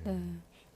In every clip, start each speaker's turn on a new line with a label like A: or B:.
A: 네.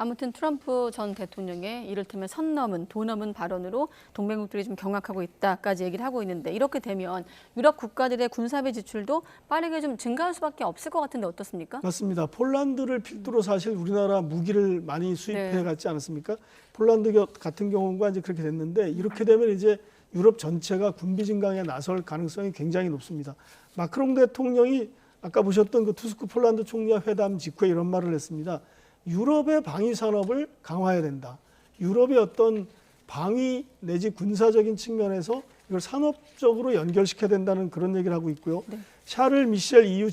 A: 아무튼 트럼프 전 대통령의 이를테면 선 넘은 도 넘은 발언으로 동맹국들이 좀 경악하고 있다까지 얘기를 하고 있는데 이렇게 되면 유럽 국가들의 군사비 지출도 빠르게 좀 증가할 수밖에 없을 것 같은데 어떻습니까?
B: 맞습니다. 폴란드를 필두로 사실 우리나라 무기를 많이 수입해
A: 네.
B: 갔지 않았습니까? 폴란드 같은 경우가 이제 그렇게 됐는데 이렇게 되면 이제 유럽 전체가 군비 증강에 나설 가능성이 굉장히 높습니다. 마크롱 대통령이 아까 보셨던 그 투스크 폴란드 총리와 회담 직후에 이런 말을 했습니다. 유럽의 방위 산업을 강화해야 된다. 유럽의 어떤 방위 내지 군사적인 측면에서 이걸 산업적으로 연결시켜야 된다는 그런 얘기를 하고 있고요.
A: 네.
B: 샤를 미셸 EU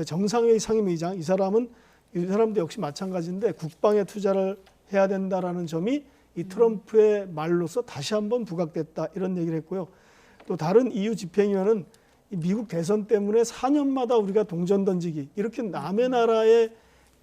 B: 정상회의 상임의장 이 사람도 역시 마찬가지인데 국방에 투자를 해야 된다라는 점이 이 트럼프의 말로서 다시 한번 부각됐다 이런 얘기를 했고요. 또 다른 EU 집행위원은 미국 대선 때문에 4년마다 우리가 동전 던지기 이렇게 남의 나라의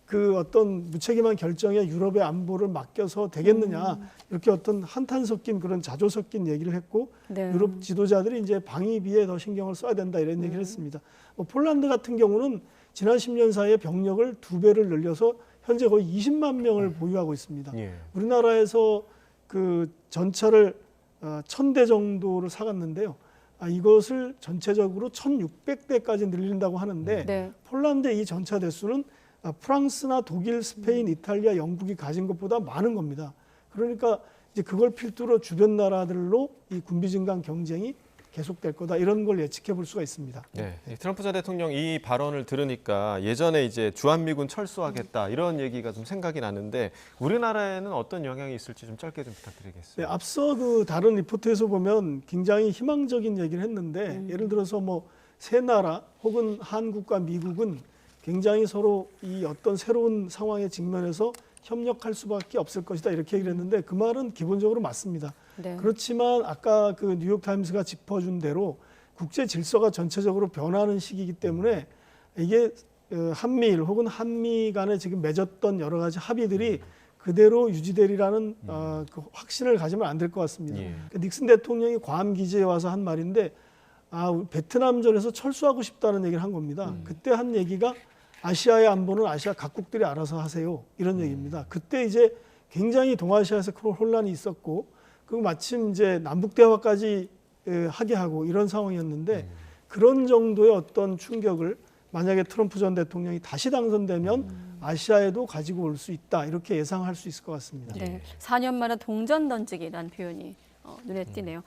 B: 그 어떤 무책임한 결정에 유럽의 안보를 맡겨서 되겠느냐 이렇게 어떤 한탄 섞인 그런 자조 섞인 얘기를 했고
A: 네.
B: 유럽 지도자들이 이제 방위비에 더 신경을 써야 된다 이런 얘기를 했습니다. 폴란드 같은 경우는 지난 10년 사이에 병력을 2배를 늘려서 현재 거의 20만 명을 보유하고 있습니다.
C: 예.
B: 우리나라에서 그 전차를 1,000대 정도를 사갔는데요. 이것을 전체적으로 1,600대까지 늘린다고 하는데
A: 네.
B: 폴란드의 이 전차 대수는 프랑스나 독일, 스페인, 이탈리아, 영국이 가진 것보다 많은 겁니다. 그러니까 이제 그걸 필두로 주변 나라들로 이 군비 증강 경쟁이 계속될 거다 이런 걸 예측해 볼 수가 있습니다.
C: 네, 트럼프 전 대통령 이 발언을 들으니까 예전에 이제 주한미군 철수하겠다 이런 얘기가 좀 생각이 나는데 우리나라에는 어떤 영향이 있을지 좀 짧게 좀 부탁드리겠습니다.
B: 네, 앞서 그 다른 리포트에서 보면 굉장히 희망적인 얘기를 했는데 예를 들어서 뭐 세 나라 혹은 한국과 미국은 굉장히 서로 이 어떤 새로운 상황에 직면해서 협력할 수밖에 없을 것이다 이렇게 얘기를 했는데 그 말은 기본적으로 맞습니다.
A: 네.
B: 그렇지만 아까 그 뉴욕타임스가 짚어준 대로 국제 질서가 전체적으로 변하는 시기이기 때문에 이게 한미일 혹은 한미 간에 지금 맺었던 여러 가지 합의들이 그대로 유지되리라는 그 확신을 가지면 안 될 것 같습니다.
C: 예.
B: 닉슨 대통령이 괌 기지에 와서 한 말인데 베트남전에서 철수하고 싶다는 얘기를 한 겁니다. 그때 한 얘기가 아시아의 안보는 아시아 각국들이 알아서 하세요. 이런 얘기입니다. 그때 이제 굉장히 동아시아에서 큰 혼란이 있었고 그리고 마침 이제 남북 대화까지 하게 하고 이런 상황이었는데 그런 정도의 어떤 충격을 만약에 트럼프 전 대통령이 다시 당선되면 아시아에도 가지고 올 수 있다. 이렇게 예상할 수 있을 것 같습니다.
A: 네. 4년 만에 동전 던지기라는 표현이 눈에 띄네요.